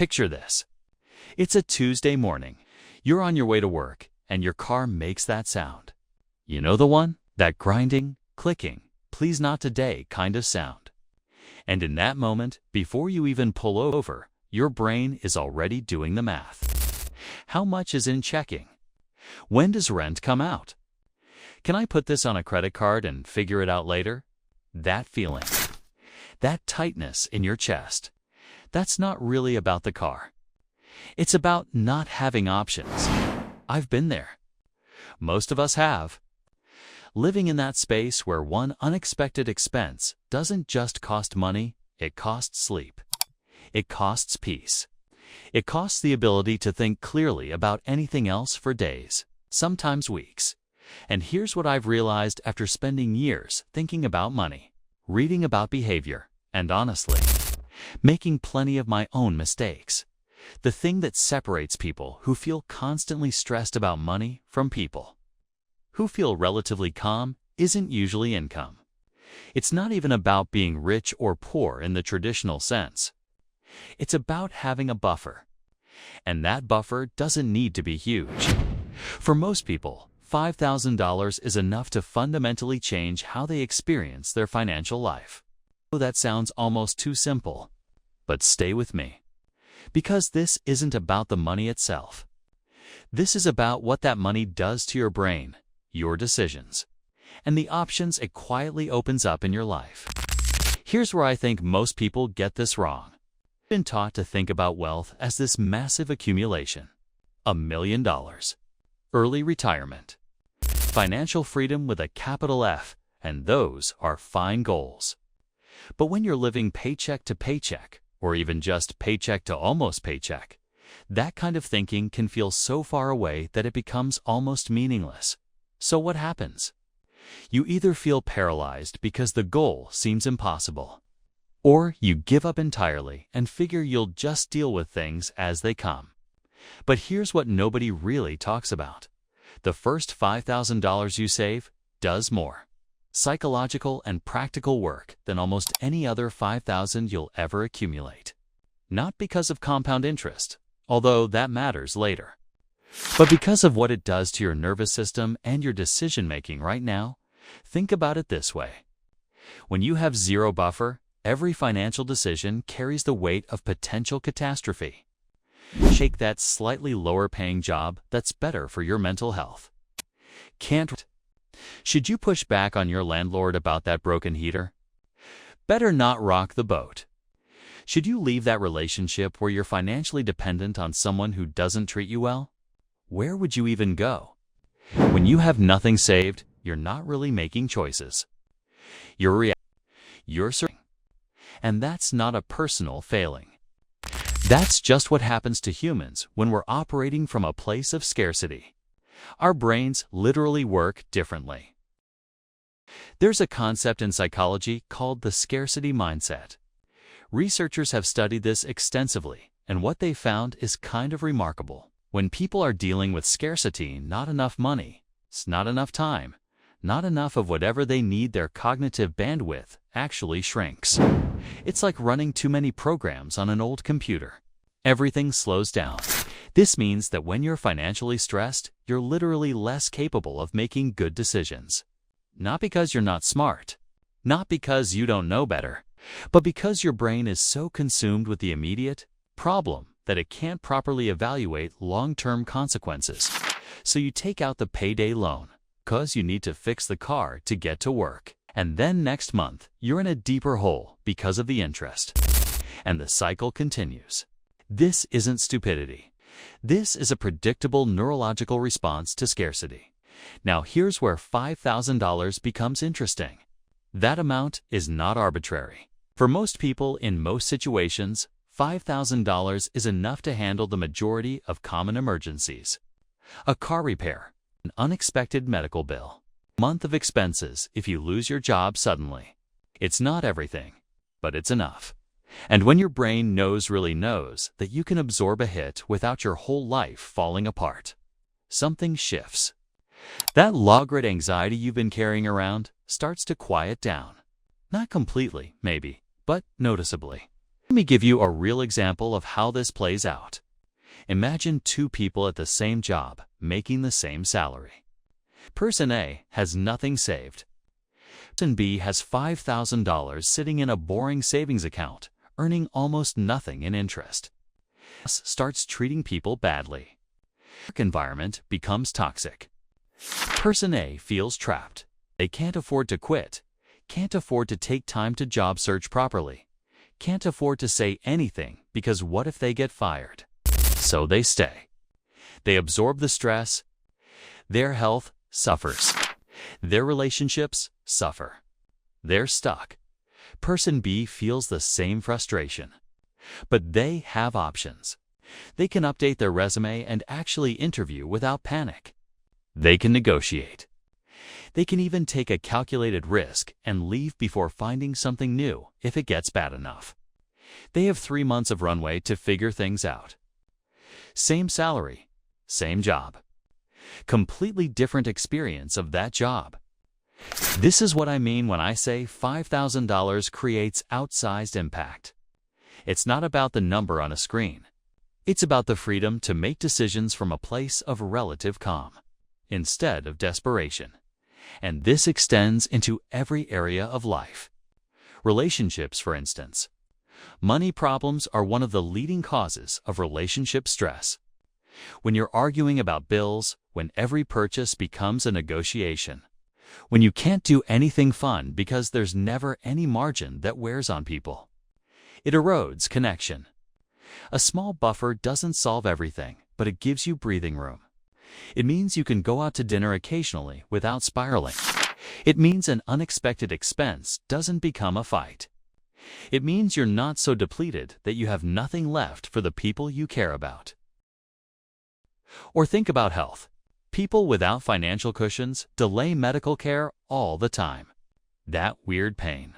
Picture this. It's a Tuesday morning. You're on your way to work, and your car makes that sound. You know the one? That grinding, clicking, please not today kind of sound. And in that moment, before you even pull over, your brain is already doing the math. How much is in checking? When does rent come out? Can I put this on a credit card and figure it out later? That feeling, that tightness in your chest, that's not really about the car. It's about not having options. I've been there. Most of us have. Living in that space where one unexpected expense doesn't just cost money, it costs sleep. It costs peace. It costs the ability to think clearly about anything else for days, sometimes weeks. And here's what I've realized after spending years thinking about money, reading about behavior, and honestly, making plenty of my own mistakes. The thing that separates people who feel constantly stressed about money from people who feel relatively calm isn't usually income. It's not even about being rich or poor in the traditional sense. It's about having a buffer. And that buffer doesn't need to be huge. For most people, $5,000 is enough to fundamentally change how they experience their financial life. That sounds almost too simple. But stay with me. Because this isn't about the money itself. This is about what that money does to your brain, your decisions, and the options it quietly opens up in your life. Here's where I think most people get this wrong. We've been taught to think about wealth as this massive accumulation. $1 million. Early retirement. Financial freedom with a capital F, and those are fine goals. But when you're living paycheck to paycheck, or even just paycheck to almost paycheck, that kind of thinking can feel so far away that it becomes almost meaningless. So what happens? You either feel paralyzed because the goal seems impossible, or you give up entirely and figure you'll just deal with things as they come. But here's what nobody really talks about. The first $5,000 you save does more psychological and practical work than almost any other $5,000 you'll ever accumulate. Not because of compound interest, although that matters later, but because of what it does to your nervous system and your decision-making right now. Think about it this way. When you have zero buffer, every financial decision carries the weight of potential catastrophe. Shake that slightly lower-paying job that's better for your mental health. Should you push back on your landlord about that broken heater? Better not rock the boat. Should you leave that relationship where you're financially dependent on someone who doesn't treat you well? Where would you even go? When you have nothing saved, you're not really making choices. You're reacting. You're surviving. And that's not a personal failing. That's just what happens to humans when we're operating from a place of scarcity. Our brains literally work differently. There's a concept in psychology called the scarcity mindset. Researchers have studied this extensively, and what they found is kind of remarkable. When people are dealing with scarcity, not enough money, not enough time, not enough of whatever they need, their cognitive bandwidth actually shrinks. It's like running too many programs on an old computer. Everything slows down. This means that when you're financially stressed, you're literally less capable of making good decisions. Not because you're not smart, not because you don't know better, but because your brain is so consumed with the immediate problem that it can't properly evaluate long-term consequences. So you take out the payday loan because you need to fix the car to get to work. And then next month, you're in a deeper hole because of the interest. And the cycle continues. This isn't stupidity. This is a predictable neurological response to scarcity. Now here's where $5,000 becomes interesting. That amount is not arbitrary. For most people in most situations, $5,000 is enough to handle the majority of common emergencies. A car repair, an unexpected medical bill, a month of expenses if you lose your job suddenly. It's not everything, but it's enough. And when your brain really knows that you can absorb a hit without your whole life falling apart, something shifts. That low-grade anxiety you've been carrying around starts to quiet down. Not completely, maybe, but noticeably. Let me give you a real example of how this plays out. Imagine two people at the same job, making the same salary. Person A has nothing saved. Person B has $5,000 sitting in a boring savings account, earning almost nothing in interest. Starts treating people badly. Work environment becomes toxic. Person A feels trapped. They can't afford to quit, can't afford to take time to job search properly, can't afford to say anything because what if they get fired? So they stay. They absorb the stress. Their health suffers. Their relationships suffer. They're stuck. Person B feels the same frustration. But they have options. They can update their resume and actually interview without panic. They can negotiate. They can even take a calculated risk and leave before finding something new if it gets bad enough. They have 3 months of runway to figure things out. Same salary, same job. Completely different experience of that job. This is what I mean when I say $5,000 creates outsized impact. It's not about the number on a screen. It's about the freedom to make decisions from a place of relative calm, instead of desperation. And this extends into every area of life. Relationships, for instance. Money problems are one of the leading causes of relationship stress. When you're arguing about bills, when every purchase becomes a negotiation, when you can't do anything fun because there's never any margin that wears on people. It erodes connection. A small buffer doesn't solve everything, but it gives you breathing room. It means you can go out to dinner occasionally without spiraling. It means an unexpected expense doesn't become a fight. It means you're not so depleted that you have nothing left for the people you care about. Or think about health. People without financial cushions delay medical care all the time. That weird pain.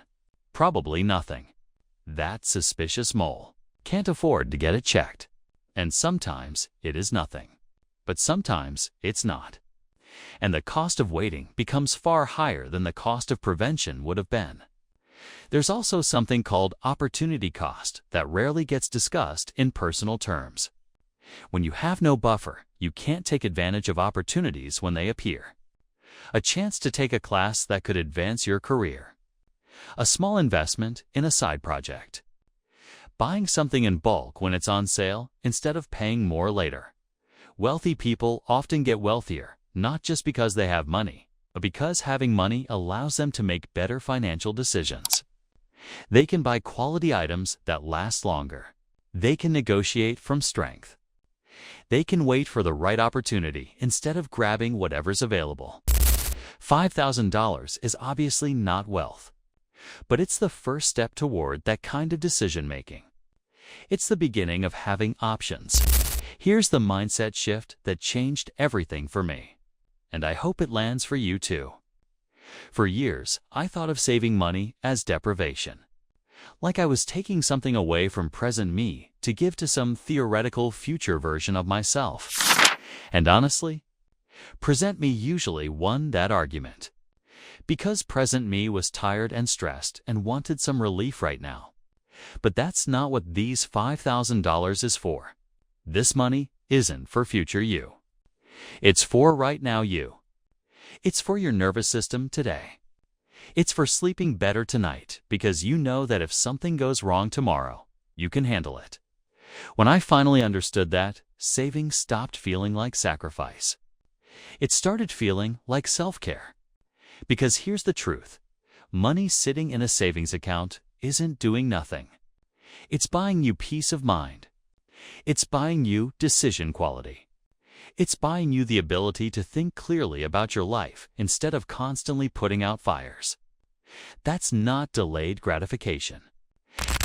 Probably nothing. That suspicious mole. Can't afford to get it checked. And sometimes it is nothing. But sometimes it's not. And the cost of waiting becomes far higher than the cost of prevention would have been. There's also something called opportunity cost that rarely gets discussed in personal terms. When you have no buffer, you can't take advantage of opportunities when they appear. A chance to take a class that could advance your career. A small investment in a side project. Buying something in bulk when it's on sale instead of paying more later. Wealthy people often get wealthier, not just because they have money, but because having money allows them to make better financial decisions. They can buy quality items that last longer. They can negotiate from strength. They can wait for the right opportunity instead of grabbing whatever's available. $5,000 is obviously not wealth, but it's the first step toward that kind of decision-making. It's the beginning of having options. Here's the mindset shift that changed everything for me, and I hope it lands for you too. For years, I thought of saving money as deprivation. Like I was taking something away from present me to give to some theoretical future version of myself. And honestly, present me usually won that argument. Because present me was tired and stressed and wanted some relief right now. But that's not what these $5,000 is for. This money isn't for future you. It's for right now you. It's for your nervous system today. It's for sleeping better tonight because you know that if something goes wrong tomorrow, you can handle it. When I finally understood that, saving stopped feeling like sacrifice. It started feeling like self-care. Because here's the truth. Money sitting in a savings account isn't doing nothing. It's buying you peace of mind. It's buying you decision quality. It's buying you the ability to think clearly about your life instead of constantly putting out fires. That's not delayed gratification.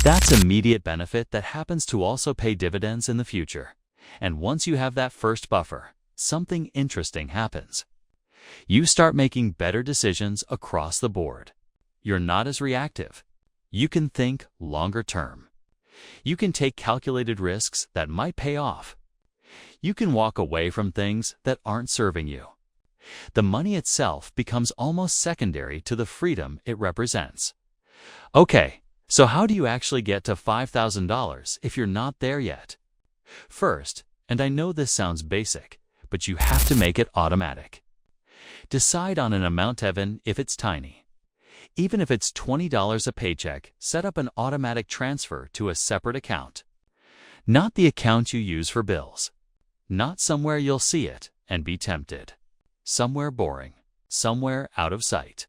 That's immediate benefit that happens to also pay dividends in the future. And once you have that first buffer, something interesting happens. You start making better decisions across the board. You're not as reactive. You can think longer term. You can take calculated risks that might pay off. You can walk away from things that aren't serving you. The money itself becomes almost secondary to the freedom it represents. Okay, So how do you actually get to $5,000 if you're not there yet? First, and I know this sounds basic, but you have to make it automatic. Decide on an amount even if it's tiny. Even if it's $20 a paycheck, set up an automatic transfer to a separate account. Not the account you use for bills. Not somewhere you'll see it and be tempted. Somewhere boring. Somewhere out of sight.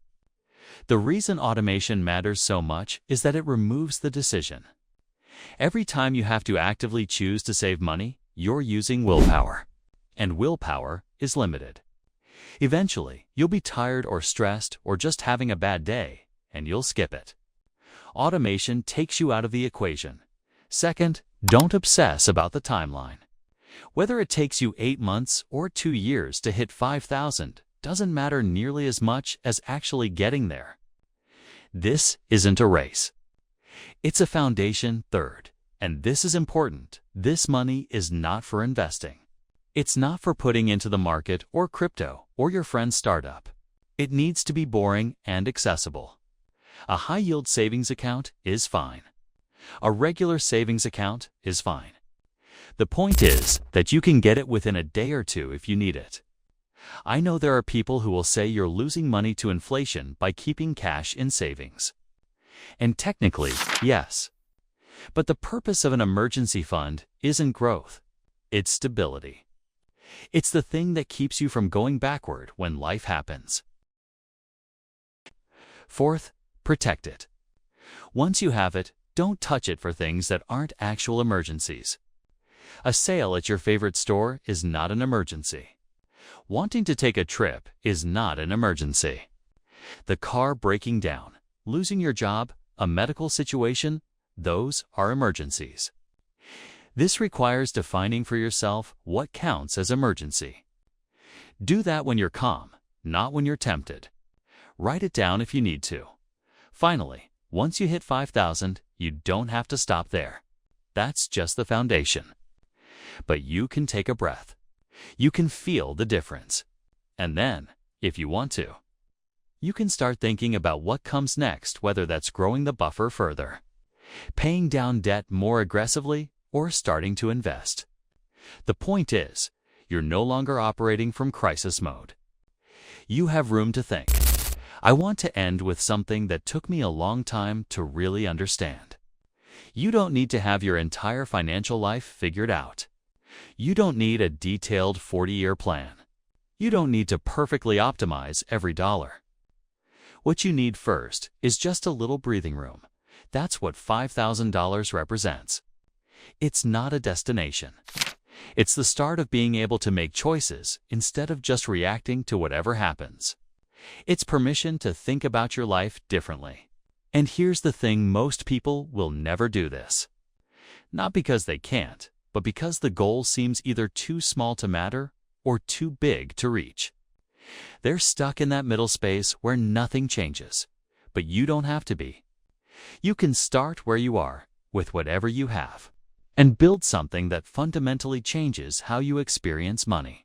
The reason automation matters so much is that it removes the decision. Every time you have to actively choose to save money, you're using willpower. And willpower is limited. Eventually, you'll be tired or stressed or just having a bad day, and you'll skip it. Automation takes you out of the equation. Second, don't obsess about the timeline. Whether it takes you 8 months or 2 years to hit 5,000 doesn't matter nearly as much as actually getting there. This isn't a race. It's a foundation. Third, and this is important, this money is not for investing. It's not for putting into the market or crypto or your friend's startup. It needs to be boring and accessible. A high-yield savings account is fine. A regular savings account is fine. The point is that you can get it within a day or two if you need it. I know there are people who will say you're losing money to inflation by keeping cash in savings. And technically, yes. But the purpose of an emergency fund isn't growth. It's stability. It's the thing that keeps you from going backward when life happens. Fourth, protect it. Once you have it, don't touch it for things that aren't actual emergencies. A sale at your favorite store is not an emergency. Wanting to take a trip is not an emergency. The car breaking down, losing your job, a medical situation, those are emergencies. This requires defining for yourself what counts as emergency. Do that when you're calm, not when you're tempted. Write it down if you need to. Finally, once you hit 5,000, you don't have to stop there. That's just the foundation. But you can take a breath. You can feel the difference. And then, if you want to, you can start thinking about what comes next, whether that's growing the buffer further, paying down debt more aggressively, or starting to invest. The point is, you're no longer operating from crisis mode. You have room to think. I want to end with something that took me a long time to really understand. You don't need to have your entire financial life figured out. You don't need a detailed 40-year plan. You don't need to perfectly optimize every dollar. What you need first is just a little breathing room. That's what $5,000 represents. It's not a destination. It's the start of being able to make choices instead of just reacting to whatever happens. It's permission to think about your life differently. And here's the thing, most people will never do this. Not because they can't, but because the goal seems either too small to matter or too big to reach. They're stuck in that middle space where nothing changes. But you don't have to be. You can start where you are, with whatever you have, and build something that fundamentally changes how you experience money.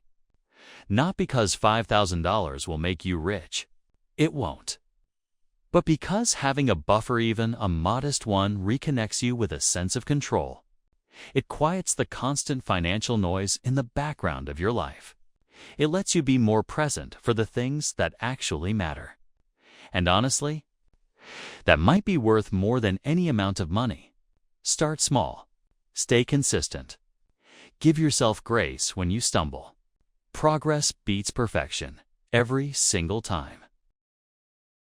Not because $5,000 will make you rich. It won't. But because having a buffer, even a modest one, reconnects you with a sense of control. It quiets the constant financial noise in the background of your life. It lets you be more present for the things that actually matter. And honestly, that might be worth more than any amount of money. Start small. Stay consistent. Give yourself grace when you stumble. Progress beats perfection every single time.